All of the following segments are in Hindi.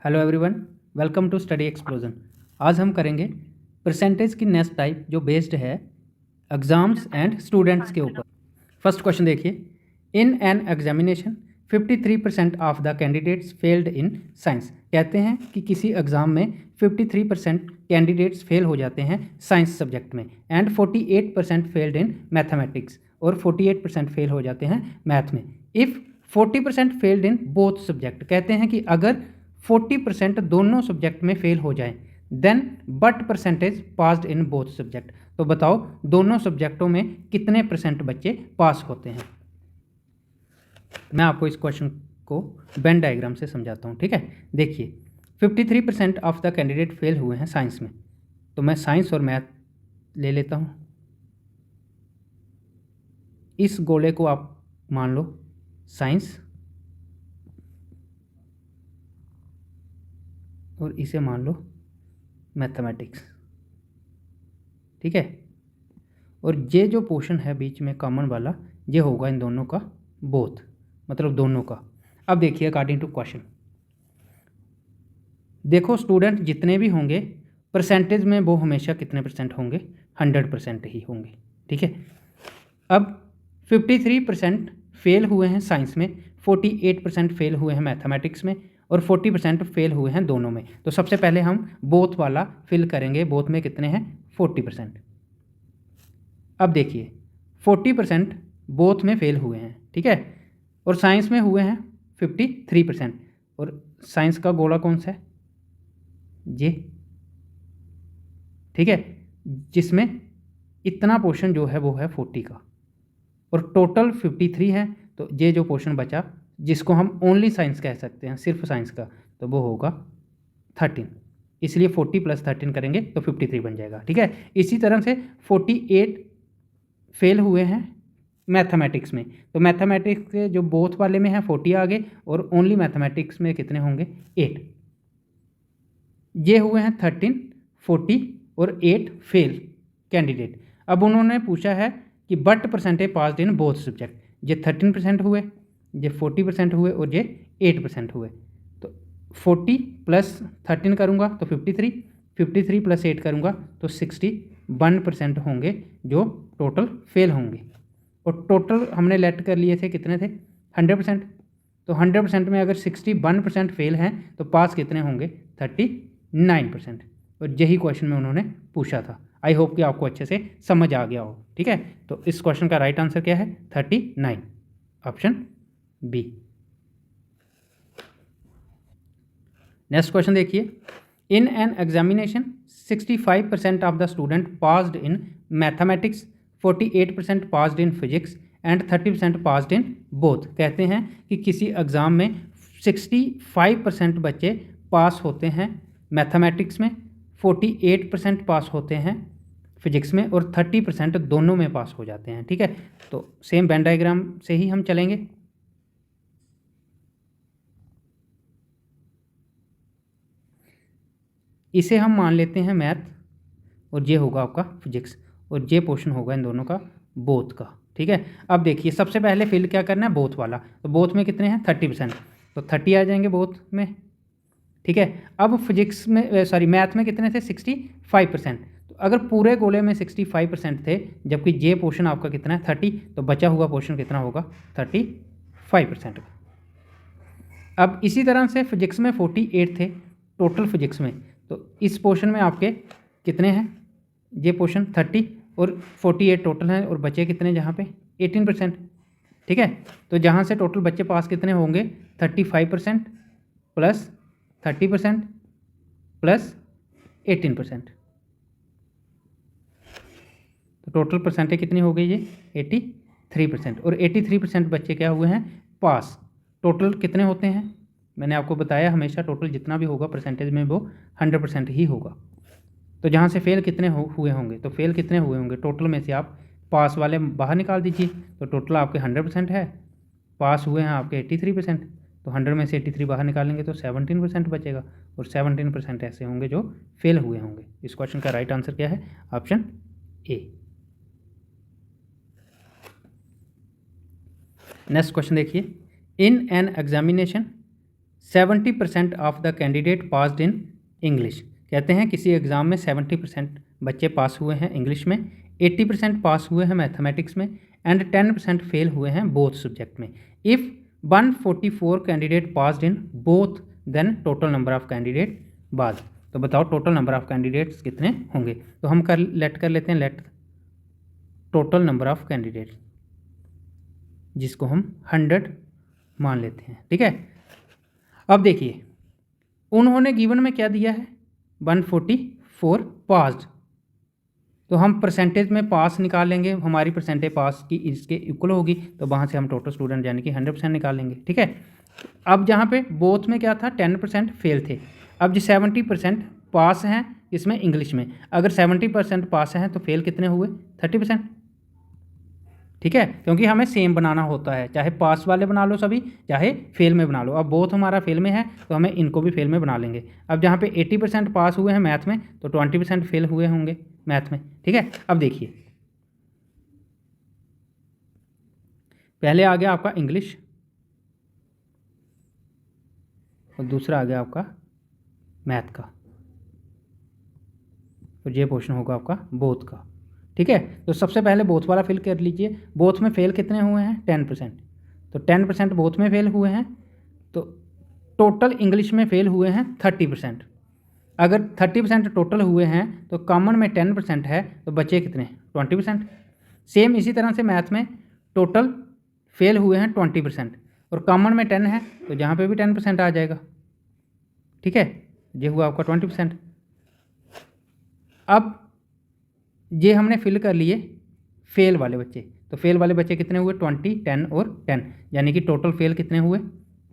Hello everyone, welcome to study explosion. आज हम करेंगे परसेंटेज की नेक्स्ट टाइप जो बेस्ड है एग्जाम्स एंड स्टूडेंट्स के ऊपर। फर्स्ट क्वेश्चन देखिए, in an examination 53% of the candidates failed in science. कहते हैं कि किसी एग्ज़ाम में 53% कैंडिडेट्स फेल हो जाते हैं साइंस सब्जेक्ट में एंड 48% फेल्ड इन मैथमेटिक्स और 48% फेल हो जाते हैं मैथ में। If 40% failed in both subject, कहते हैं कि अगर 40% दोनों सब्जेक्ट में फेल हो जाए then but percentage passed in both subject. तो बताओ दोनों सब्जेक्टों में कितने परसेंट बच्चे पास होते हैं। मैं आपको इस क्वेश्चन को वेन डायग्राम से समझाता हूँ, ठीक है। देखिए 53% ऑफ द कैंडिडेट फेल हुए हैं साइंस में, तो मैं साइंस और मैथ ले लेता हूँ। इस गोले को आप मान लो साइंस और इसे मान लो मैथमेटिक्स, ठीक है। और ये जो पोर्शन है बीच में कॉमन वाला, ये होगा इन दोनों का बोथ, मतलब दोनों का। अब देखिए अकॉर्डिंग टू क्वेश्चन, देखो स्टूडेंट जितने भी होंगे परसेंटेज में वो हमेशा कितने परसेंट होंगे, 100% ही होंगे, ठीक है। अब 53% फेल हुए हैं साइंस में, 48% फेल हुए हैं मैथमेटिक्स में और 40% फेल हुए हैं दोनों में। तो सबसे पहले हम बोथ वाला फिल करेंगे। बोथ में कितने हैं, 40%। अब देखिए 40% बोथ में फेल हुए हैं, ठीक है, और साइंस में हुए हैं 53%। और साइंस का गोला कौन सा है, ये, ठीक है, जिसमें इतना पोर्शन जो है वो है 40 का और टोटल 53 है। तो ये जो पोर्शन बचा जिसको हम ओनली साइंस कह सकते हैं, सिर्फ साइंस का, तो वो होगा 13। इसलिए 40 + 13 करेंगे तो 53 बन जाएगा, ठीक है। इसी तरह से 48 फेल हुए हैं मैथमेटिक्स में, तो मैथमेटिक्स के जो बोथ वाले में है 40 आगे और ओनली मैथमेटिक्स में कितने होंगे, 8। ये हुए हैं 13, 40 और 8 फेल कैंडिडेट। अब उन्होंने पूछा है कि but percentage passed in both subject. ये 13% हुए, ये 40% हुए और ये 8% हुए। तो 40 + 13 करूँगा तो 53, 53 + 8 करूँगा तो 61% होंगे जो टोटल फेल होंगे। और टोटल हमने लेट कर लिए थे कितने थे, 100%। तो 100% में अगर 61% फेल हैं तो पास कितने होंगे, 39%। और यही क्वेश्चन में उन्होंने पूछा था। आई होप कि आपको अच्छे से समझ आ गया हो, ठीक है। तो इस क्वेश्चन का राइट आंसर क्या है, 39, ऑप्शन बी। नेक्स्ट क्वेश्चन देखिए, in an examination 65% of the student passed in mathematics, 48% passed in physics and 30% passed in both. कहते हैं कि किसी एग्ज़ाम में 65% बच्चे पास होते हैं मैथमेटिक्स में, 48% पास होते हैं फिजिक्स में और 30% दोनों में पास हो जाते हैं, ठीक है। तो सेम वेन डायग्राम से ही हम चलेंगे। इसे हम मान लेते हैं मैथ और ये होगा आपका फिजिक्स और ये पोर्शन होगा इन दोनों का बोथ का, ठीक है। अब देखिए सबसे पहले फिल क्या करना है, बोथ वाला। तो बोथ में कितने हैं, 30%, तो 30 आ जाएंगे बोथ में, ठीक है। अब फिजिक्स में सॉरी मैथ में कितने थे, 65%। तो अगर पूरे गोले में 65% थे जबकि ये पोर्शन आपका कितना है, 30, तो बचा हुआ पोर्शन कितना होगा, 35%। अब इसी तरह से फिजिक्स में 48 थे टोटल फिजिक्स में, तो इस पोर्शन में आपके कितने हैं, ये पोर्शन 30 और 48 टोटल हैं और बचे कितने जहाँ पे, 18%, ठीक है। तो जहाँ से टोटल बच्चे पास कितने होंगे, 35% + 30% + 18%। तो टोटल परसेंटेज कितनी हो गई, ये 83%। और 83% बच्चे क्या हुए हैं, पास। टोटल कितने होते हैं, मैंने आपको बताया हमेशा टोटल जितना भी होगा परसेंटेज में वो 100% ही होगा। तो जहाँ से फेल कितने हुए होंगे, तो फेल कितने हुए होंगे, टोटल में से आप पास वाले बाहर निकाल दीजिए। तो टोटल आपके 100% है, पास हुए हैं आपके 83%। तो 100 में से 83 बाहर निकालेंगे तो 17% बचेगा और 17% ऐसे होंगे जो फेल हुए होंगे। इस क्वेश्चन का राइट आंसर क्या है, ऑप्शन ए। नेक्स्ट क्वेश्चन देखिए, in an examination 70% of the candidate passed in English. कहते हैं किसी एग्ज़ाम में 70% बच्चे पास हुए हैं इंग्लिश में, 80% पास हुए हैं मैथमेटिक्स में एंड 10% फेल हुए हैं बोथ सब्जेक्ट में। If 144 candidate passed in both then total number of candidate बाद। तो बताओ टोटल नंबर ऑफ कैंडिडेट्स कितने होंगे। तो हम कर लेते हैं let total number of candidate, जिसको हम 100 मान लेते हैं। ठीक है, अब देखिए उन्होंने गिवन में क्या दिया है, 144 पास्ड। तो हम परसेंटेज में पास निकाल लेंगे, हमारी परसेंटेज पास की इसके इक्वल होगी, तो वहाँ से हम टोटल स्टूडेंट यानी कि 100% निकाल लेंगे। ठीक है, अब जहाँ पे बोथ में क्या था 10% फेल थे, अब जो 70% पास हैं इसमें इंग्लिश में, अगर 70% पास हैं तो फेल कितने हुए 30%। ठीक है, क्योंकि हमें सेम बनाना होता है, चाहे पास वाले बना लो सभी, चाहे फेल में बना लो। अब बोथ हमारा फेल में है तो हमें इनको भी फेल में बना लेंगे। अब जहाँ पे 80% पास हुए हैं मैथ में तो 20% फेल हुए होंगे मैथ में। ठीक है, अब देखिए पहले आ गया आपका इंग्लिश और दूसरा आ गया आपका मैथ का, तो ये क्वेश्चन होगा आपका बोथ का। ठीक है, तो सबसे पहले बोथ वाला फिल कर लीजिए। बोथ में फेल कितने हुए हैं 10%, तो 10% बोथ में फेल हुए हैं, तो टोटल इंग्लिश में फेल हुए हैं 30%। अगर 30% टोटल हुए हैं तो कॉमन में 10% है, तो बचे कितने 20%। सेम इसी तरह से मैथ में टोटल फेल हुए हैं 20% और कॉमन में 10 है, तो जहाँ पे भी 10% आ जाएगा। ठीक है, ये हुआ आपका 20%। अब ये हमने फिल कर लिए फेल वाले बच्चे, तो फेल वाले बच्चे कितने हुए 20, 10 और 10, यानी कि टोटल फेल कितने हुए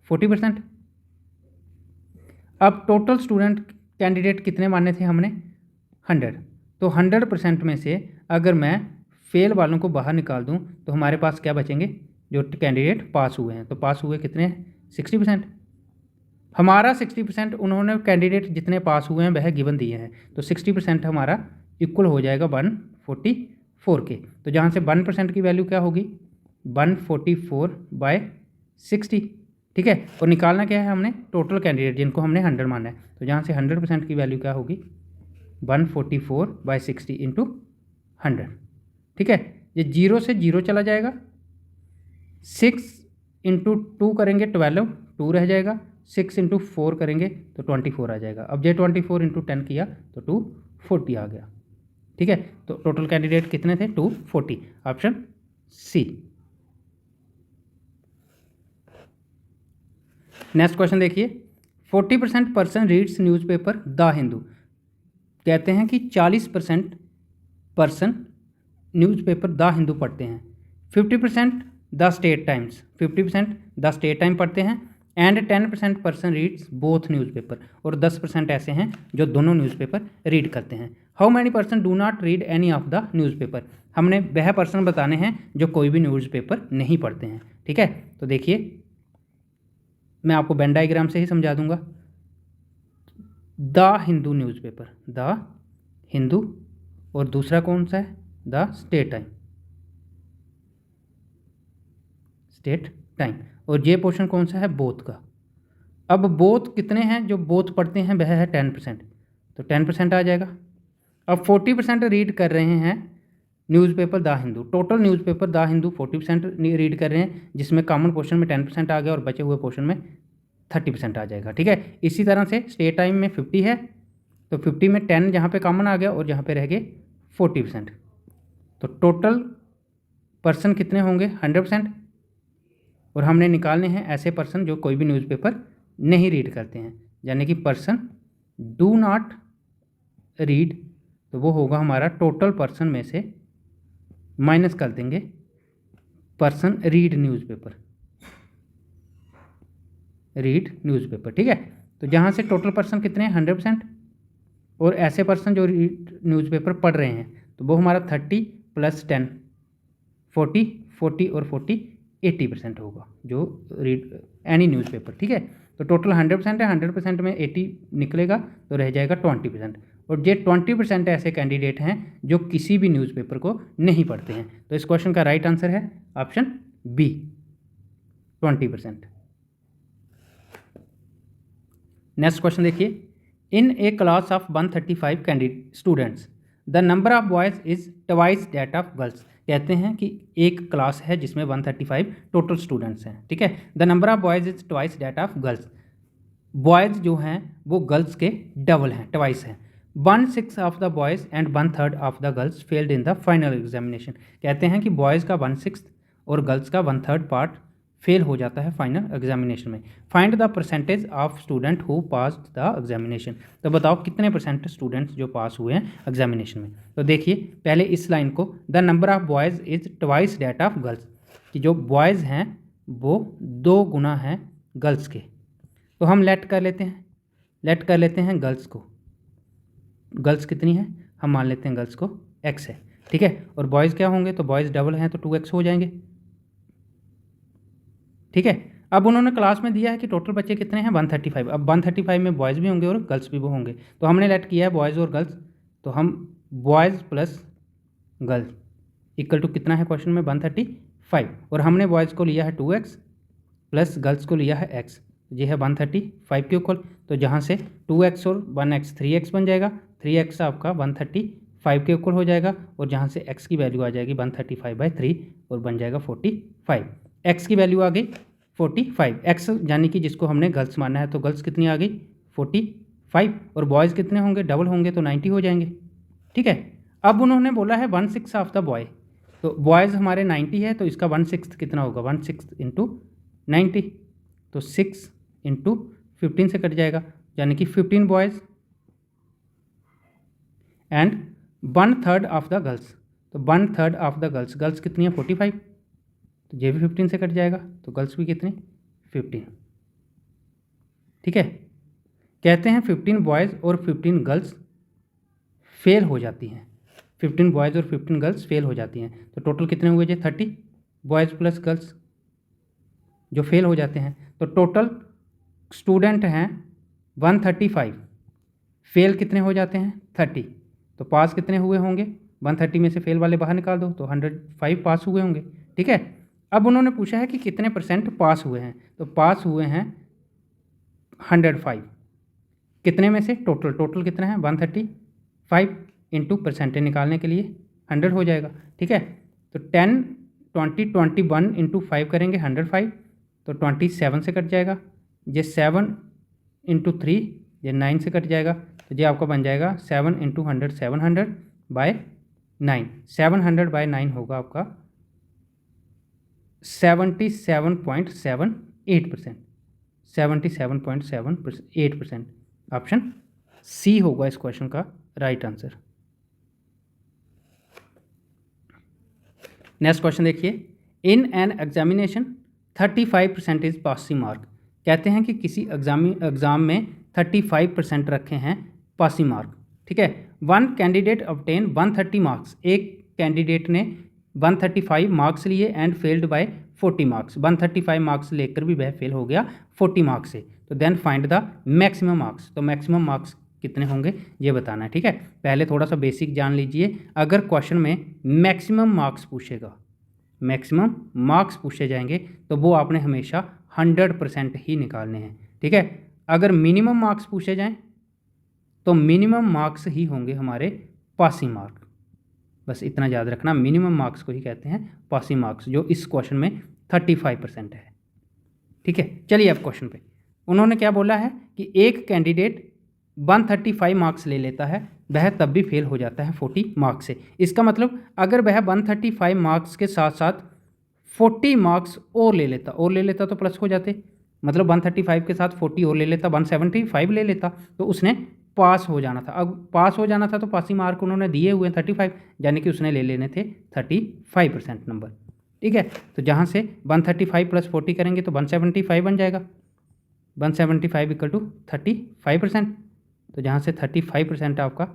40%। अब टोटल स्टूडेंट कैंडिडेट कितने माने थे हमने 100, तो 100% में से अगर मैं फेल वालों को बाहर निकाल दूं तो हमारे पास क्या बचेंगे, जो कैंडिडेट पास हुए हैं। तो पास हुए कितने हैं 60%। हमारा 60% उन्होंने कैंडिडेट जितने पास हुए हैं वह गिवन दिए हैं, तो 60% हमारा इक्वल हो जाएगा 144 के। तो जहाँ से 1% की वैल्यू क्या होगी 144/60। ठीक है, और निकालना क्या है हमने टोटल कैंडिडेट जिनको हमने 100 माना है, तो जहाँ से 100% की वैल्यू क्या होगी 144/60 इंटू 100। ठीक है, ये 0 से 0 चला जाएगा, 6 इंटू 2 करेंगे 12, 2 रह जाएगा, 6 इंटू 4 करेंगे तो 24 आ जाएगा। अब ये 24 इंटू 10 किया तो 240 आ गया। ठीक है, तो टोटल कैंडिडेट कितने थे 240, ऑप्शन सी। नेक्स्ट क्वेश्चन देखिए, 40% person reads newspaper the Hindu. कहते हैं कि 40% पर्सन न्यूज़पेपर द हिंदू पढ़ते हैं, 50% the state times, 50% the state time पढ़ते हैं and 10% person reads both newspaper, और 10% ऐसे हैं जो दोनों न्यूज़पेपर रीड करते हैं। How many person do not read any of the newspaper. हमने वह पर्सन बताने हैं जो कोई भी न्यूज़पेपर नहीं पढ़ते हैं। ठीक है, तो देखिए मैं आपको वेन डायग्राम से ही समझा दूंगा। The Hindu newspaper, the Hindu, और दूसरा कौन सा है the state time, state time, और ये पोर्शन कौन सा है बोथ का। अब बोथ कितने हैं जो बोथ पढ़ते हैं वह है 10%, तो 10% आ जाएगा। अब 40% रीड कर रहे हैं newspaper the Hindu, total newspaper the Hindu 40% read कर रहे हैं, जिसमें कॉमन पोर्शन में 10% आ गया और बचे हुए पोर्शन में 30% आ जाएगा। ठीक है, इसी तरह से स्टेट टाइम में 50 है, तो 50 में 10 जहाँ पे कॉमन आ गया और जहाँ पे रह गए 40%, तो टोटल पर्सन कितने होंगे 100%। और हमने निकालने हैं ऐसे पर्सन जो कोई भी न्यूज़पेपर नहीं रीड करते हैं, यानी कि पर्सन डू नॉट रीड, तो वो होगा हमारा टोटल पर्सन में से माइनस कर देंगे person read newspaper, read newspaper. ठीक है, तो जहाँ से टोटल पर्सन कितने हैं 100%, और ऐसे पर्सन जो रीड न्यूज़पेपर पढ़ रहे हैं तो वो हमारा 30 + 10 40, 40 और 40 80% होगा जो रीड एनी न्यूज़पेपर। ठीक है, तो टोटल 100% है, 100% में 80 निकलेगा तो रह जाएगा 20%, और ये 20% ऐसे कैंडिडेट हैं जो किसी भी न्यूज़पेपर को नहीं पढ़ते हैं। तो इस क्वेश्चन का राइट आंसर है ऑप्शन बी 20%। नेक्स्ट क्वेश्चन देखिए, in a class of 135 candidate students the number of boys is twice that of girls. कहते हैं कि एक क्लास है जिसमें 135 टोटल स्टूडेंट्स हैं, ठीक है। The number of boys is twice that of girls. Boys जो हैं वो गर्ल्स के डबल हैं, ट्वाइस हैं। 1/6 of the boys and 1/3 of the girls failed in the final examination. कहते हैं कि बॉयज़ का 1/6 और गर्ल्स का 1/3 पार्ट फेल हो जाता है फाइनल एग्जामिनेशन में। Find the percentage of student who passed the examination. तो बताओ कितने परसेंट स्टूडेंट्स जो पास हुए हैं एग्जामिनेशन में। तो देखिए पहले इस लाइन को, the number of boys is twice that of girls, कि जो बॉयज़ हैं वो 2 गुना हैं गर्ल्स के। तो हम लेट कर लेते हैं गर्ल्स को। गर्ल्स कितनी है, हम मान लेते हैं गर्ल्स को x है, ठीक है। और बॉयज़ क्या होंगे, तो बॉयज़ डबल हैं तो 2x हो जाएंगे, ठीक है। अब उन्होंने क्लास में दिया है कि टोटल बच्चे कितने हैं 135। अब 135 में बॉयज़ भी होंगे और गर्ल्स भी वो होंगे, तो हमने लेट किया है बॉयज़ और गर्ल्स। तो हम boys plus girls equal to कितना है क्वेश्चन में 135, और हमने बॉयज़ को लिया है 2x प्लस गर्ल्स को लिया है x, ये है 135 के इक्वल। तो जहाँ से 2x और 1x 3x बन जाएगा, 3x आपका 135 के इक्वल हो जाएगा, और जहाँ से x की वैल्यू आ जाएगी 135/3 और बन जाएगा 45। x की वैल्यू आ गई 45, x यानी कि जिसको हमने गर्ल्स माना है, तो गर्ल्स कितनी आ गई 45, और बॉयज़ कितने होंगे, डबल होंगे तो 90 हो जाएंगे, ठीक है। अब उन्होंने बोला है 1/6 ऑफ द बॉय, तो बॉयज़ हमारे 90 है, तो इसका 1/6 कितना होगा, 1/6 इंटू 90, तो 6 इंटू 15 से कट जाएगा, यानी कि 15 boys and 1/3 of the girls. तो 1/3 ऑफ द गर्ल्स, गर्ल्स कितनी है 45, तो ये भी 15 से कट जाएगा, तो गर्ल्स भी कितनी 15, ठीक है। कहते हैं 15 बॉयज़ और 15 गर्ल्स फेल हो जाती हैं, 15 बॉयज़ और 15 गर्ल्स फेल हो जाती हैं। तो टोटल कितने हुए जी 30 बॉयज़ प्लस गर्ल्स जो फेल हो जाते हैं। तो टोटल स्टूडेंट हैं 135, फेल कितने हो जाते हैं 30, तो पास कितने हुए होंगे, 130 में से फेल वाले बाहर निकाल दो तो 105 पास हुए होंगे, ठीक है। अब उन्होंने पूछा है कि कितने परसेंट पास हुए हैं, तो पास हुए हैं 105, कितने में से, टोटल कितना है 135 इंटू परसेंटेज निकालने के लिए 100 हो जाएगा, ठीक है। तो 10 20 21 इंटू 5 करेंगे 105, तो 27 से कट जाएगा, ये 7 इंटू 3 ये 9 से कट जाएगा, तो ये आपका बन जाएगा 7 इंटू 100 700/9, 700/9 होगा आपका 77.78%, 77.78%। ऑप्शन सी होगा इस क्वेश्चन का राइट आंसर। नेक्स्ट क्वेश्चन देखिए, in an examination 35% is passing mark. कहते हैं कि किसी एग्ज़ाम में 35% रखे हैं पासिंग मार्क, ठीक है। वन कैंडिडेट ऑब्टेन 130 मार्क्स, एक कैंडिडेट ने 135 मार्क्स लिए and failed by 40 marks, 135 marks लेकर भी वह फेल हो गया 40 मार्क्स से। तो then find the maximum marks, तो मैक्सिमम मार्क्स कितने होंगे ये बताना है, ठीक है। पहले थोड़ा सा बेसिक जान लीजिए, अगर क्वेश्चन में मैक्सिमम मार्क्स पूछेगा, मैक्सिमम मार्क्स पूछे जाएंगे तो वो आपने हमेशा 100% ही निकालने हैं, ठीक है। अगर मिनिमम मार्क्स पूछे जाएं तो मिनिमम मार्क्स ही होंगे हमारे पासिंग मार्क, बस इतना याद रखना, मिनिमम मार्क्स को ही कहते हैं पासिंग मार्क्स, जो इस क्वेश्चन में 35% है, ठीक है। चलिए अब क्वेश्चन पे, उन्होंने क्या बोला है कि एक कैंडिडेट 135 मार्क्स ले लेता है, वह तब भी फेल हो जाता है 40 मार्क्स से। इसका मतलब अगर वह 135 मार्क्स के साथ साथ 40 मार्क्स और ले लेता तो प्लस हो जाते, मतलब 135 के साथ 40 और ले लेता, 175 ले लेता, तो उसने पास हो जाना था। अब पास हो जाना था तो पासिंग मार्क उन्होंने दिए हुए हैं 35, यानी कि उसने ले लेने थे 35% नंबर, ठीक है। तो जहाँ से 135 प्लस 40 करेंगे तो 175 बन जाएगा, 175 इक्वल टू 35%, तो जहाँ से 35% आपका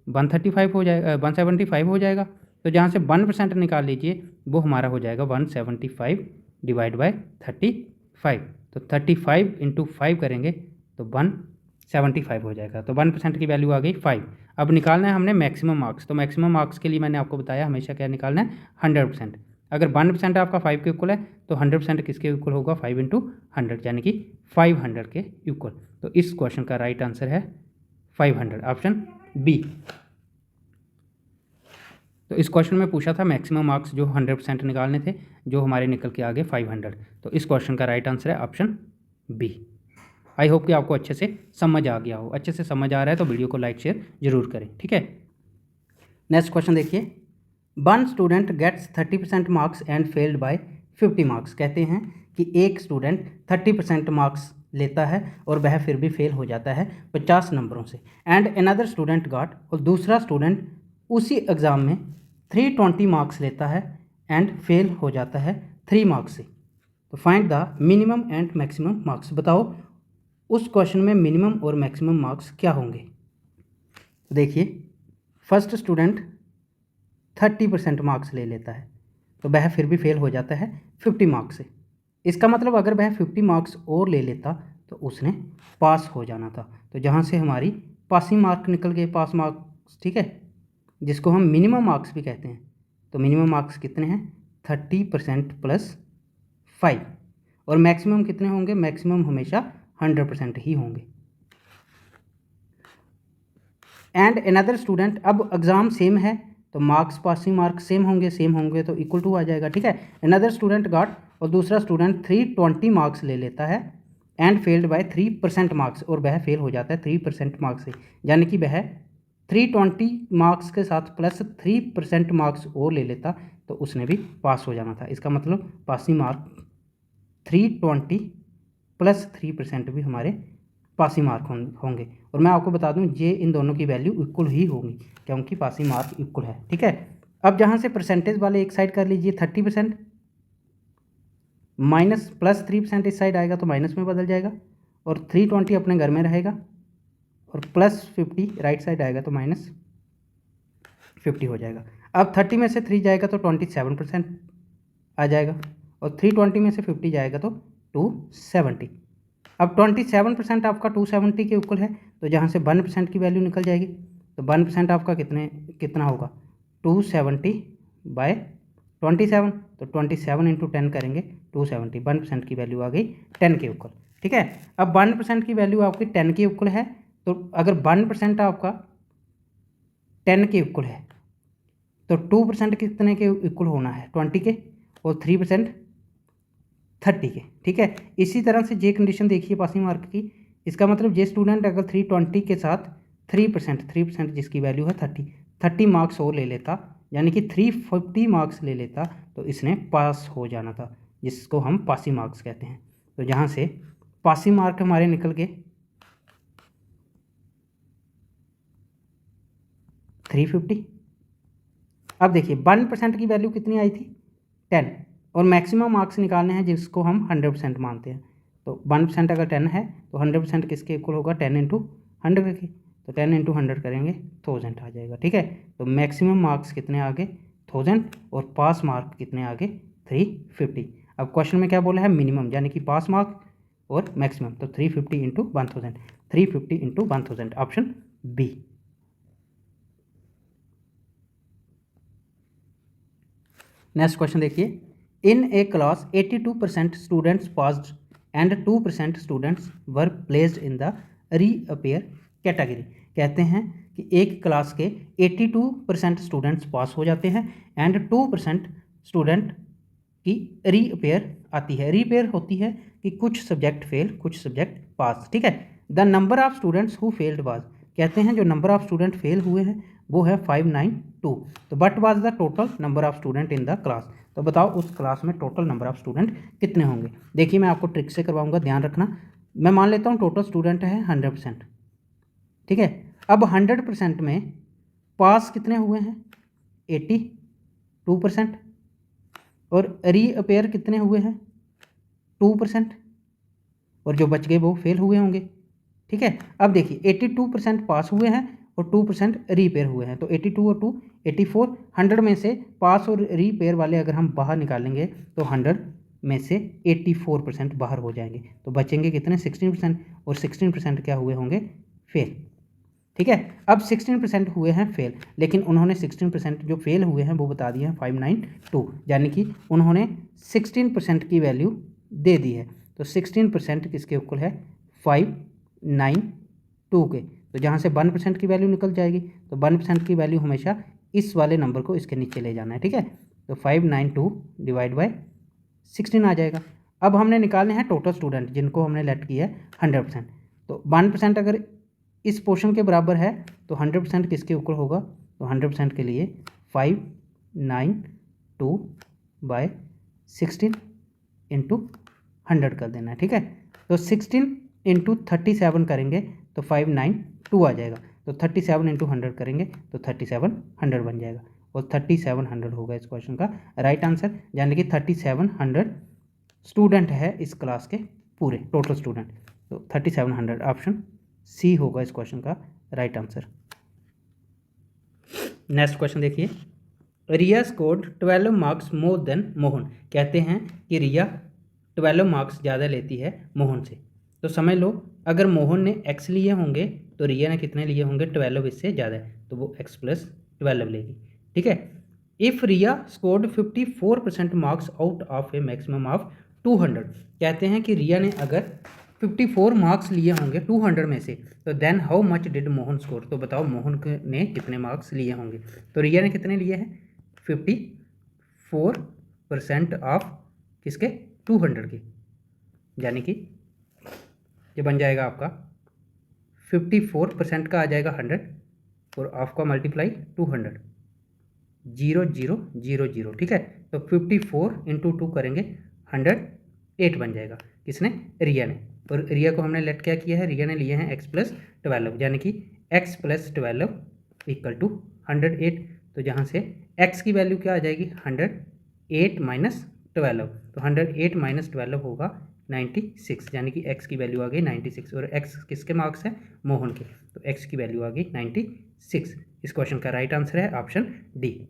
135 हो जाएगा, 175 हो जाएगा, तो जहाँ से 1% निकाल लीजिए वो हमारा हो जाएगा 175 डिवाइड बाय 35, तो 35 इंटू 5 करेंगे तो 175 हो जाएगा, तो 1% की वैल्यू आ गई 5। अब निकालना है हमने मैक्सिमम मार्क्स, तो मैक्सिमम मार्क्स के लिए मैंने आपको बताया हमेशा क्या निकालना है 100%, अगर 1% आपका 5 के इक्वल है तो 100% किसके इक्वल होगा, 5 × 100 यानी कि 500 के इक्वल। तो इस क्वेश्चन का राइट आंसर है 500, ऑप्शन बी। तो इस क्वेश्चन में पूछा था मैक्सिमम मार्क्स जो 100% निकालने थे, जो हमारे निकल के आ गए 500। तो इस क्वेश्चन का राइट आंसर है ऑप्शन बी। आई होप कि आपको अच्छे से समझ आ गया हो। अच्छे से समझ आ रहा है तो वीडियो को लाइक शेयर जरूर करें, ठीक है। नेक्स्ट क्वेश्चन देखिए, 1 student gets 30% marks and failed by 50 marks. कहते हैं कि एक स्टूडेंट 30% मार्क्स लेता है और वह फिर भी फेल हो जाता है 50 नंबरों से। एंड अनदर स्टूडेंट गॉट, और दूसरा स्टूडेंट उसी एग्ज़ाम में 320 मार्क्स लेता है एंड फेल हो जाता है 3 मार्क्स से। तो find the minimum and maximum marks. बताओ उस क्वेश्चन में मिनिमम और मैक्सिमम मार्क्स क्या होंगे। देखिए, फर्स्ट स्टूडेंट 30% मार्क्स ले लेता है तो वह फिर भी फेल हो जाता है 50 मार्क्स से। इसका मतलब अगर वह 50 मार्क्स और ले लेता तो उसने पास हो जाना था। तो जहाँ से हमारी पासिंग मार्क निकल गए, पास मार्क्स, ठीक है, जिसको हम मिनिमम मार्क्स भी कहते हैं। तो मिनिमम मार्क्स कितने हैं, 30% + 5। और मैक्सिमम कितने होंगे, मैक्सिमम हमेशा 100% ही होंगे। एंड अनदर स्टूडेंट, अब एग्ज़ाम सेम है तो मार्क्स, पासिंग मार्क्स सेम होंगे तो इक्वल टू आ जाएगा, ठीक है। अनदर स्टूडेंट गॉट, और दूसरा स्टूडेंट 320 मार्क्स ले लेता है एंड फेल्ड बाय 3% मार्क्स, और वह फेल हो जाता है 3% मार्क्स से। यानी कि वह 320 मार्क्स के साथ +3% मार्क्स और ले लेता तो उसने भी पास हो जाना था। इसका मतलब पासिंग मार्क 320 + 3% भी हमारे पासिंग मार्क होंगे। और मैं आपको बता दूं ये इन दोनों की वैल्यू इक्वल ही होगी क्योंकि पासिंग मार्क इक्वल है, ठीक है। अब जहां से परसेंटेज वाले एक साइड कर लीजिए, 30% माइनस +3% इस साइड आएगा तो माइनस में बदल जाएगा, और 320 अपने घर में रहेगा, और +50 राइट साइड आएगा तो -50 हो जाएगा। अब 30 में से 3 जाएगा तो 27% आ जाएगा, और 320 में से 50 जाएगा तो 270। अब 27% आपका 270 के इक्वल है तो जहाँ से 1% की वैल्यू निकल जाएगी तो 1% आपका कितना होगा, 270/27। तो 27 × 10 करेंगे 270, 1% की वैल्यू आ गई 10 के इक्वल, ठीक है। अब 1% की वैल्यू आपकी 10 के इक्वल है, तो अगर 1% आपका 10 के इक्वल है तो 2% कितने के इक्वल होना है, 20 के, और 3% 30 के, ठीक है। इसी तरह से जे कंडीशन देखिए पासिंग मार्क की। इसका मतलब जे स्टूडेंट अगर 320 के साथ 3% जिसकी वैल्यू है 30 मार्क्स और ले लेता, यानी कि 350 मार्क्स ले लेता तो इसने पास हो जाना था, जिसको हम पासिंग मार्क्स कहते हैं। तो जहाँ से पासिंग मार्क हमारे निकल गए 350। अब देखिए 1% की वैल्यू कितनी आई थी, 10, और मैक्सिमम मार्क्स निकालने हैं जिसको हम 100% मानते हैं। तो 1% अगर 10 है तो 100% किसके इक्वल होगा, 10 × 100 के। तो 10 × 100 करेंगे 1000 आ जाएगा, ठीक है। तो मैक्सिमम मार्क्स कितने आ गए, 1000, और पास मार्क कितने आ गए, 350। अब क्वेश्चन में क्या बोला है, मिनिमम, यानी कि पास मार्क और मैक्सिमम। तो 350 × 1000, 350 × 1000, ऑप्शन बी। नेक्स्ट क्वेश्चन देखिए, in a class 82% students passed and 2% students were placed in the reappear category. कहते हैं कि एक क्लास के 82% स्टूडेंट्स पास हो जाते हैं एंड 2% स्टूडेंट की रीअपेयर आती है। रीअपेयर होती है कि कुछ सब्जेक्ट फेल, कुछ सब्जेक्ट पास, ठीक है। The number of students who failed was, कहते हैं जो नंबर ऑफ स्टूडेंट फेल हुए हैं वो है 592। तो but was the total number of student in the class. तो बताओ उस क्लास में टोटल नंबर ऑफ स्टूडेंट कितने होंगे। देखिए मैं आपको ट्रिक से करवाऊंगा, ध्यान रखना। मैं मान लेता हूँ टोटल स्टूडेंट है 100%, ठीक है। अब 100% में पास कितने हुए हैं, 82%, और रीअपेयर कितने हुए हैं, 2%, और जो बच गए वो फेल हुए होंगे, ठीक है। अब देखिए 82% पास हुए हैं और 2% रीपेयर हुए हैं, तो 82 और 2 84। 100 में से पास और रीपेयर वाले अगर हम बाहर निकालेंगे तो 100 में से 84% बाहर हो जाएंगे, तो बचेंगे कितने, 16%, और 16% क्या हुए होंगे, फेल। ठीक है। अब 16% हुए हैं फेल, लेकिन उन्होंने 16% जो फेल हुए हैं वो बता दिए हैं 592, यानी कि उन्होंने 16% की वैल्यू दे दी है। तो 16% किसके इक्वल है 592 के। तो जहाँ से 1% की वैल्यू निकल जाएगी, तो 1% की वैल्यू हमेशा इस वाले नंबर को इसके नीचे ले जाना है, ठीक है। तो 592 डिवाइड बाय 16 आ जाएगा। अब हमने निकालने हैं टोटल स्टूडेंट जिनको हमने लेट किया है 100%। तो 1% अगर इस पोर्शन के बराबर है तो 100% किसके इक्वल होगा, तो 100% के लिए 592 बाय 16 इंटू 100 कर देना है, ठीक है। तो 16 इंटू 37 करेंगे तो 592 आ जाएगा। तो 37 इंटू 100 करेंगे तो 3700 बन जाएगा, और 3700 होगा इस क्वेश्चन का राइट आंसर, यानी कि 3700 स्टूडेंट है इस क्लास के पूरे टोटल स्टूडेंट। तो 3700 ऑप्शन सी होगा इस क्वेश्चन का राइट आंसर। नेक्स्ट क्वेश्चन देखिए, Riya scored 12 marks more than Mohan. कहते हैं कि रिया 12 मार्क्स ज़्यादा लेती है मोहन से। तो समझ लो अगर मोहन ने x लिए होंगे तो रिया ने कितने लिए होंगे, 12 इससे ज़्यादा है, तो वो x + 12 लेगी, ठीक है। If Riya scored 54% marks out of a maximum of 200। कहते हैं कि रिया ने अगर 54 मार्क्स लिए होंगे 200 में से, तो then how much did Mohan score. तो बताओ मोहन ने कितने मार्क्स लिए होंगे। तो रिया ने कितने लिए हैं 54% ऑफ किसके 200 के, यानी कि ये बन जाएगा आपका 54% का आ जाएगा 100 और ऑफ का मल्टीप्लाई 200 0 0 0 0, ठीक है। तो 54 इंटू 2 करेंगे 108 बन जाएगा, किसने, रिया ने। और रिया को हमने लेट क्या किया है, रिया ने लिए हैं x + 12, यानी कि x + 12 इक्वल टू 108। तो जहाँ से x की वैल्यू क्या आ जाएगी 108 माइनस 12, तो 108 माइनस 12 होगा 96, यानी कि x की वैल्यू आ गई 96। और x किसके मार्क्स हैं, मोहन के, तो x की वैल्यू आ गई 96। इस क्वेश्चन का राइट आंसर है ऑप्शन डी,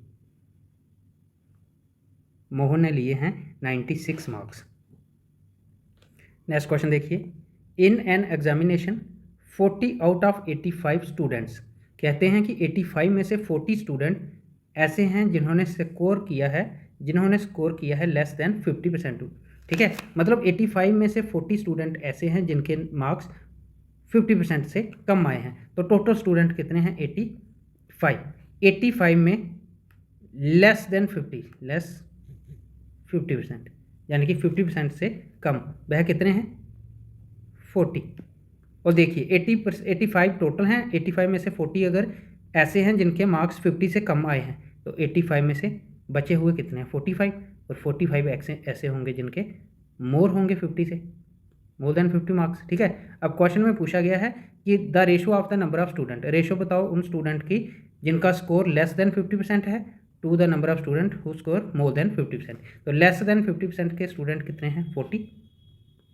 मोहन ने लिए हैं 96 मार्क्स। नेक्स्ट क्वेश्चन देखिए, in an examination 40 out of 85 students. कहते हैं कि 85 में से 40 स्टूडेंट ऐसे हैं जिन्होंने स्कोर किया है लेस देन 50%, ठीक है। मतलब 85 में से 40 स्टूडेंट ऐसे हैं जिनके मार्क्स 50% से कम आए हैं। तो टोटल स्टूडेंट कितने हैं 85 में लेस देन 50%, यानी कि 50% से कम वह कितने हैं 40। और देखिए 85 टोटल हैं, 85 में से 40 अगर ऐसे हैं जिनके मार्क्स 50 से कम आए हैं, तो 85 में से बचे हुए कितने हैं 45, और 45 ऐसे होंगे जिनके मोर होंगे 50 से, मोर देन 50 मार्क्स, ठीक है। अब क्वेश्चन में पूछा गया है कि the ratio of the number of student, ratio बताओ उन स्टूडेंट की जिनका स्कोर लेस देन 50% है to the number of student who score more than 50%। तो लेस देन 50% के स्टूडेंट कितने हैं 40,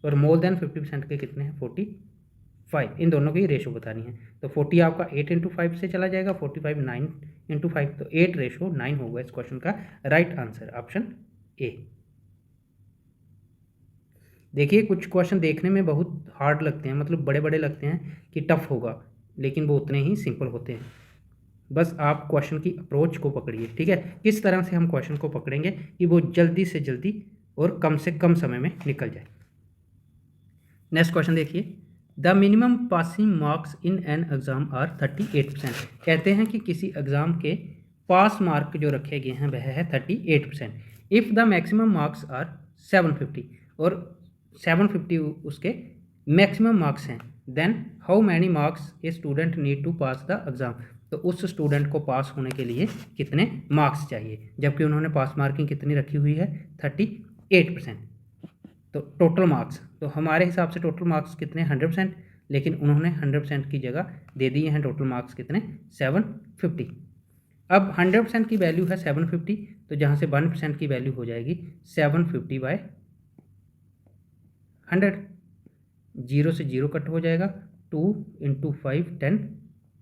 और मोर देन 50% के कितने हैं 45। इन दोनों की रेशो बतानी है। तो 40 आपका 8 इंटू 5 से चला जाएगा, 45 9 इंटू 5, तो 8:9 होगा इस क्वेश्चन का राइट आंसर ऑप्शन ए। देखिए कुछ क्वेश्चन देखने में बहुत हार्ड लगते हैं, मतलब बड़े बड़े लगते हैं कि टफ होगा, लेकिन वो उतने ही सिंपल होते हैं। बस आप क्वेश्चन की अप्रोच को पकड़िए, ठीक है। किस तरह से हम क्वेश्चन को पकड़ेंगे कि वो जल्दी से जल्दी और कम से कम समय में निकल जाए। नेक्स्ट क्वेश्चन देखिए, the minimum passing marks in an exam are 38%। कहते हैं कि किसी एग्ज़ाम के पास मार्क जो रखे गए हैं वह है 38%। If the maximum marks are 750, और 750 उसके मैक्सिमम मार्क्स हैं, then how many marks a student need to pass the exam. तो उस स्टूडेंट को पास होने के लिए कितने मार्क्स चाहिए, जबकि उन्होंने पास मार्किंग कितनी रखी हुई है 38%। तो टोटल मार्क्स, तो हमारे हिसाब से टोटल मार्क्स कितने 100%, लेकिन उन्होंने 100% की जगह दे दिए हैं टोटल मार्क्स कितने 750। अब 100% की वैल्यू है 750, तो जहाँ से 1% की वैल्यू हो जाएगी 750/100, 0 से 0 कट हो जाएगा, 2 इंटू 5 10,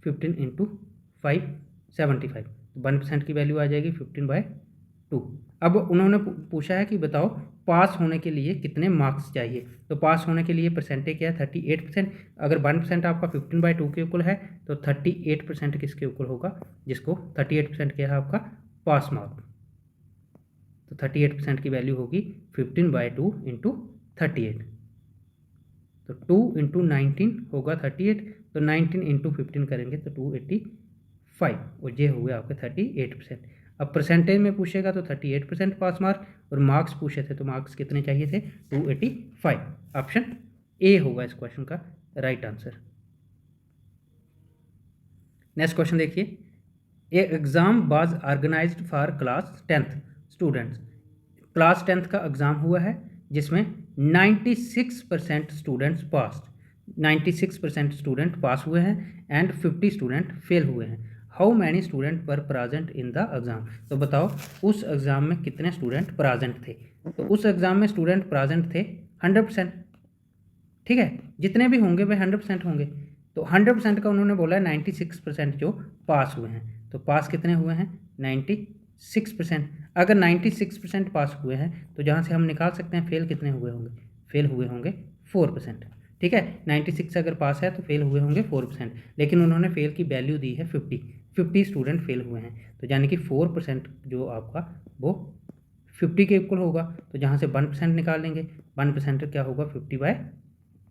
15 इंटू 5 75, 1% की वैल्यू आ जाएगी 15/100, 2। अब उन्होंने पूछा है कि बताओ पास होने के लिए कितने मार्क्स चाहिए। तो पास होने के लिए परसेंटेज क्या है 38%। अगर 1% आपका 15/2 के इक्वल है तो 38% किसके इक्वल होगा, जिसको 38% क्या है आपका पास मार्क। तो 38% की वैल्यू होगी 15/2 इंटू 38। तो 2 इंटू 19 होगा 38, तो 19 इंटू 15 करेंगे तो 285, और ये हो गया आपके 38%। अब परसेंटेज में पूछेगा तो 38% पास मार्क, और मार्क्स पूछे थे तो मार्क्स कितने चाहिए थे 285। ऑप्शन ए होगा इस क्वेश्चन का राइट आंसर। नेक्स्ट क्वेश्चन देखिए, a exam was organised for class 10th students. Class 10th का एग्ज़ाम हुआ है जिसमें 96% स्टूडेंट्स पास, 96% स्टूडेंट पास हुए हैं एंड 50 स्टूडेंट फेल हुए हैं। How many student were present in the exam. तो बताओ उस एग्ज़ाम में कितने स्टूडेंट प्रेजेंट थे। तो उस एग्ज़ाम में स्टूडेंट प्रेजेंट थे 100%, ठीक है, जितने भी होंगे वे 100% होंगे। तो 100% का उन्होंने बोला है 96% जो पास हुए हैं। तो पास कितने हुए हैं 96%। अगर 96% पास हुए हैं तो जहाँ से हम निकाल सकते हैं फेल कितने हुए होंगे, फेल हुए होंगे 4%, ठीक है। 96 अगर पास है तो फेल हुए होंगे 4%, लेकिन उन्होंने फेल की वैल्यू दी है 50 स्टूडेंट फेल हुए हैं, तो यानी कि 4% जो आपका वो 50 के इक्वल होगा। तो जहाँ से 1% निकाल लेंगे, 1% क्या होगा 50/,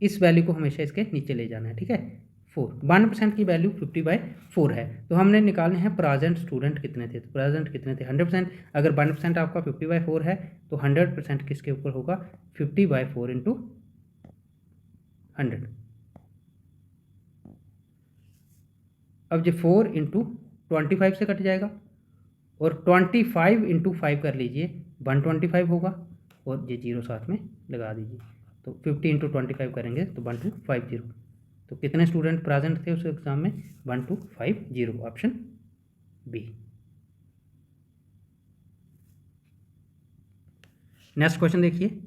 इस वैल्यू को हमेशा इसके नीचे ले जाना है, ठीक है। 4, 1% की वैल्यू 50/4 है। तो हमने निकालने हैं प्रेजेंट स्टूडेंट कितने थे। तो प्रेजेंट कितने थे 100%। अगर 1% आपका 50/4 है तो 100% किसके ऊपर होगा 50/4 इंटू 100। अब ये 4 इंटू 25 से कट जाएगा, और 25 इंटू 5 कर लीजिए 125 होगा, और ये 0 साथ में लगा दीजिए। तो 50 इंटू 25 करेंगे तो 1250। तो कितने स्टूडेंट प्रेजेंट थे उस एग्ज़ाम में 1250, ऑप्शन बी। नेक्स्ट क्वेश्चन देखिए,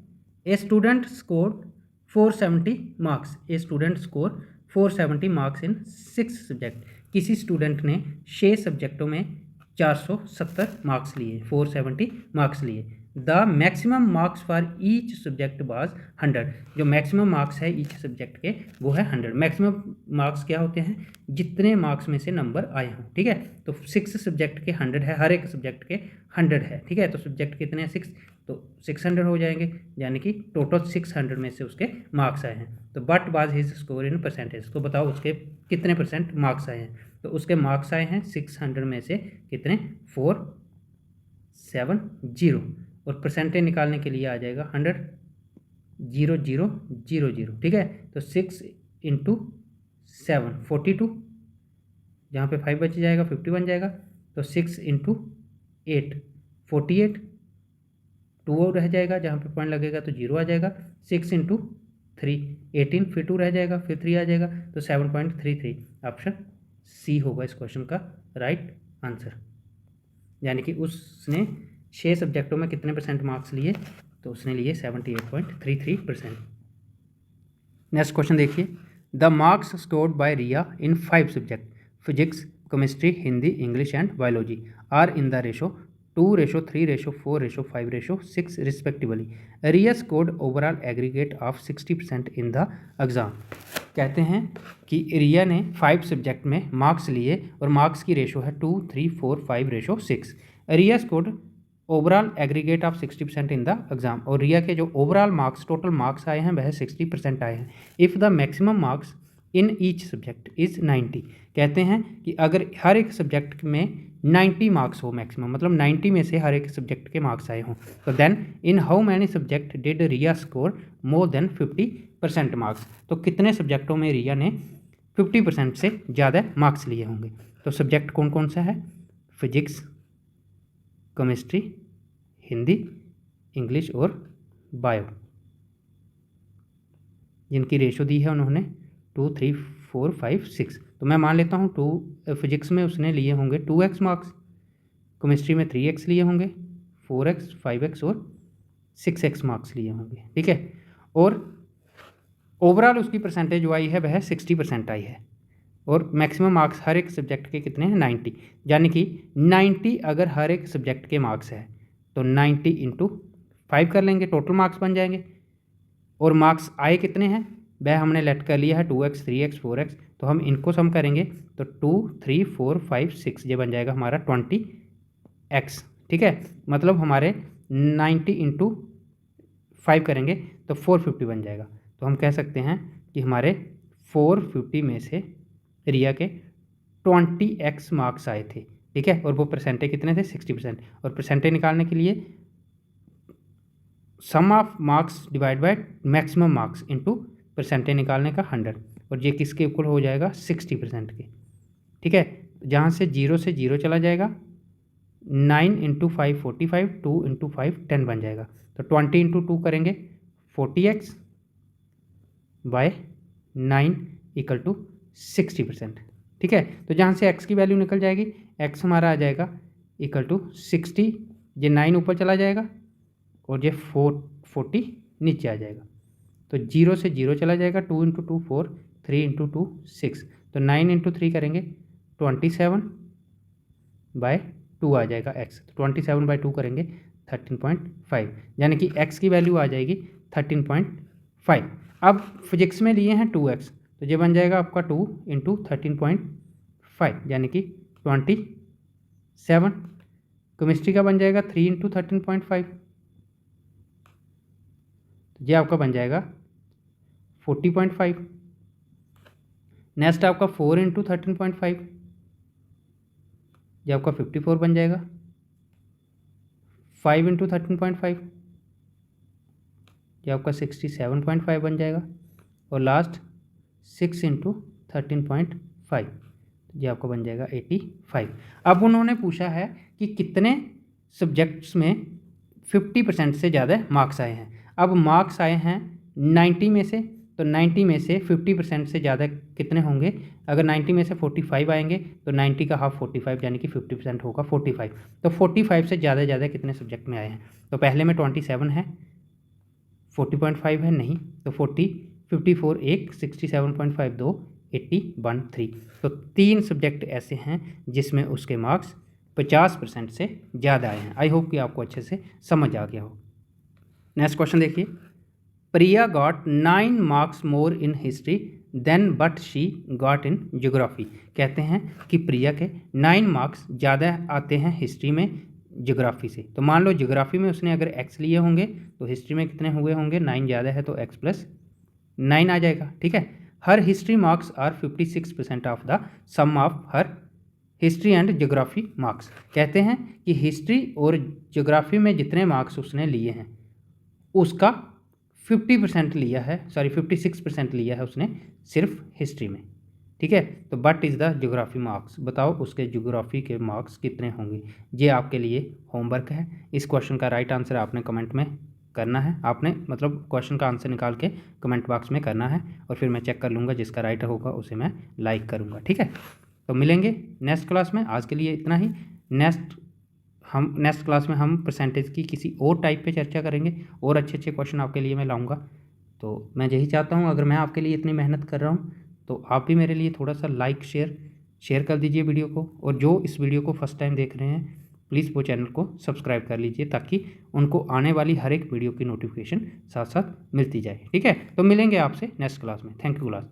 a student score 470 marks. A student score 470 marks in 6 subject. किसी स्टूडेंट ने 6 सब्जेक्टों में 470 मार्क्स लिए, 470 मार्क्स लिए। The maximum marks for each subject was 100। जो मैक्सिमम मार्क्स है ईच सब्जेक्ट के वो है 100। मैक्सिमम मार्क्स क्या होते हैं, जितने मार्क्स में से नंबर आए हों, ठीक है। तो 6 सब्जेक्ट के 100 है, हर एक सब्जेक्ट के 100 है, ठीक है। तो सब्जेक्ट कितने हैं 6, तो 600 हो जाएंगे, यानी कि टोटल 600 में से उसके मार्क्स आए हैं। तो but was his score in percentage. तो बताओ उसके कितने % मार्क्स आए हैं। तो उसके मार्क्स आए हैं 600 में से कितने 470, और परसेंटेज निकालने के लिए आ जाएगा 100 0 0 0 0, ठीक है। तो 6 इंटू 7 42, जहाँ पे 5 बच जाएगा 50 बन जाएगा। तो 6 इंटू 8 48, 2 और रह जाएगा, जहाँ पे पॉइंट लगेगा तो 0 आ जाएगा। 6 इंटू 3 18, फिर 2 रह जाएगा, फिर 3 आ जाएगा, तो 7.33, ऑप्शन सी होगा इस क्वेश्चन का राइट आंसर। यानी कि उसने 6 सब्जेक्टों में कितने % मार्क्स लिए, तो उसने लिए 78.33%। नेक्स्ट क्वेश्चन देखिए, the marks scored by Riya in 5 subject physics, chemistry, Hindi, English and biology are in the ratio 2:3:4:5:6 respectively. Riya scored overall aggregate of 60% in the exam. कहते हैं कि रिया ने 5 सब्जेक्ट में मार्क्स लिए और मार्क्स की रेशो है 2, 3, 4, 5:6। Riya scored overall aggregate of 60% in the exam, और रिया के जो ओवरऑल मार्क्स टोटल मार्क्स आए हैं वह 60% आए हैं। If the maximum marks in each subject is 90। कहते हैं कि अगर हर एक सब्जेक्ट में 90 मार्क्स हो मैक्सिमम, मतलब 90 में से हर एक सब्जेक्ट के मार्क्स आए हों, तो then in how many subject did Riya score more than 50% marks. तो कितने सब्जेक्टों में रिया ने 50% से ज़्यादा मार्क्स लिए होंगे। तो सब्जेक्ट कौन कौन सा है, फिजिक्स, केमिस्ट्री, हिंदी, इंग्लिश और बायो, जिनकी रेशो दी है उन्होंने 2, 3, 4, 5, 6। तो मैं मान लेता हूँ 2 फिजिक्स में उसने लिए होंगे 2x मार्क्स, केमिस्ट्री में 3x लिए होंगे, 4x, 5x और 6x मार्क्स लिए होंगे, ठीक है। और ओवरऑल उसकी परसेंटेज जो आई है वह 60% आई है, और मैक्सिमम मार्क्स हर एक सब्जेक्ट के कितने हैं 90, यानी कि 90 अगर हर एक सब्जेक्ट के मार्क्स है तो 90 इंटू 5 कर लेंगे, टोटल मार्क्स बन जाएंगे। और मार्क्स आए कितने हैं वह हमने लेट कर लिया है 2x 3x 4x, तो हम इनको सम करेंगे तो 2 3 4 5 6 ये बन जाएगा हमारा 20x। ठीक है, मतलब हमारे 90 इंटू 5 करेंगे तो 450 बन जाएगा। तो हम कह सकते हैं कि हमारे 450 में से रिया के 20x मार्क्स आए थे। ठीक है, और वो परसेंटेज कितने थे 60%। और परसेंटेज निकालने के लिए sum of marks divide by maximum marks into percentage निकालने का 100, और ये किसके इक्वल हो जाएगा 60% के। ठीक है, जहाँ से 0 से 0 चला जाएगा, 9 इंटू 5 45, 2 इंटू 5 10 बन जाएगा। तो 20 इंटू 2 करेंगे 40x बाय 9 इक्वल टू 60%। ठीक है, तो जहाँ से x की वैल्यू निकल जाएगी, x हमारा आ जाएगा इक्वल टू 60, ये 9 ऊपर चला जाएगा और ये 40 नीचे आ जाएगा। तो 0 से 0 चला जाएगा, 2 इंटू 2 4, 3 इंटू 2 6, तो 9 इंटू 3 करेंगे 27 बाय 2 आ जाएगा x। तो 27 बाय 2 करेंगे 13.5, यानी कि x की वैल्यू आ जाएगी 13.5। अब फिजिक्स में लिए हैं 2x, तो ये बन जाएगा आपका 2 इंटू 13.5 यानी कि 27। केमिस्ट्री का बन जाएगा 3 इंटू 13.5, तो ये आपका बन जाएगा 40.5। नेक्स्ट आपका 4 इंटू 13.5, ये आपका 54 बन जाएगा। 5 इंटू 13.5, ये आपका 67.5 बन जाएगा। और लास्ट 6 इंटू 13.5, ये आपका बन जाएगा 85। अब उन्होंने पूछा है कि कितने सब्जेक्ट्स में 50% से ज़्यादा मार्क्स आए हैं। अब मार्क्स आए हैं 90 में से, तो 90 में से 50% से ज़्यादा कितने होंगे। अगर 90 में से 45 आएंगे तो 90 का हाफ 45 यानी कि 50% होगा 45। तो 45 से ज़्यादा कितने सब्जेक्ट में आए हैं। तो पहले में 27 है, 40.5 है नहीं, तो 40 54 1 67.5 2 81 3। तो 3 सब्जेक्ट ऐसे हैं जिसमें उसके मार्क्स 50% से ज़्यादा आए हैं। आई होप कि आपको अच्छे से समझ आ गया हो। नेक्स्ट क्वेश्चन देखिए, Priya got 9 marks more in history than but she got in geography. कहते हैं कि प्रिया के 9 मार्क्स ज़्यादा आते हैं हिस्ट्री में ज्योग्राफी से। तो मान लो ज्योग्राफी में उसने अगर x लिए होंगे तो हिस्ट्री में कितने हुए होंगे, 9 ज़्यादा है तो x प्लस 9 आ जाएगा। ठीक है, her history marks are 56% of the sum of her history and geography marks. कहते हैं कि हिस्ट्री और ज्योग्राफी में जितने मार्क्स उसने लिए हैं उसका 50% लिया है, 56% लिया है उसने सिर्फ हिस्ट्री में। ठीक है, तो but is the geography marks, बताओ उसके ज्योग्राफी के मार्क्स कितने होंगे। ये आपके लिए होमवर्क है। इस क्वेश्चन का राइट आंसर आपने कमेंट में करना है, आपने मतलब क्वेश्चन का आंसर निकाल के कमेंट बॉक्स में करना है, और फिर मैं चेक कर लूँगा, जिसका राइट होगा उसे मैं लाइक करूँगा। ठीक है, तो मिलेंगे नेक्स्ट क्लास में। आज के लिए इतना ही। नेक्स्ट क्लास में हम परसेंटेज की किसी और टाइप पे चर्चा करेंगे, और अच्छे क्वेश्चन आपके लिए मैं लाऊंगा। तो मैं यही चाहता हूँ, अगर मैं आपके लिए इतनी मेहनत कर रहा हूँ तो आप भी मेरे लिए थोड़ा सा लाइक शेयर कर दीजिए वीडियो को, और जो इस वीडियो को फर्स्ट टाइम देख रहे हैं प्लीज़ वो चैनल को सब्सक्राइब कर लीजिए, ताकि उनको आने वाली हर एक वीडियो की नोटिफिकेशन साथ साथ मिलती जाए। ठीक है, तो मिलेंगे आपसे नेक्स्ट क्लास में। Thank you class.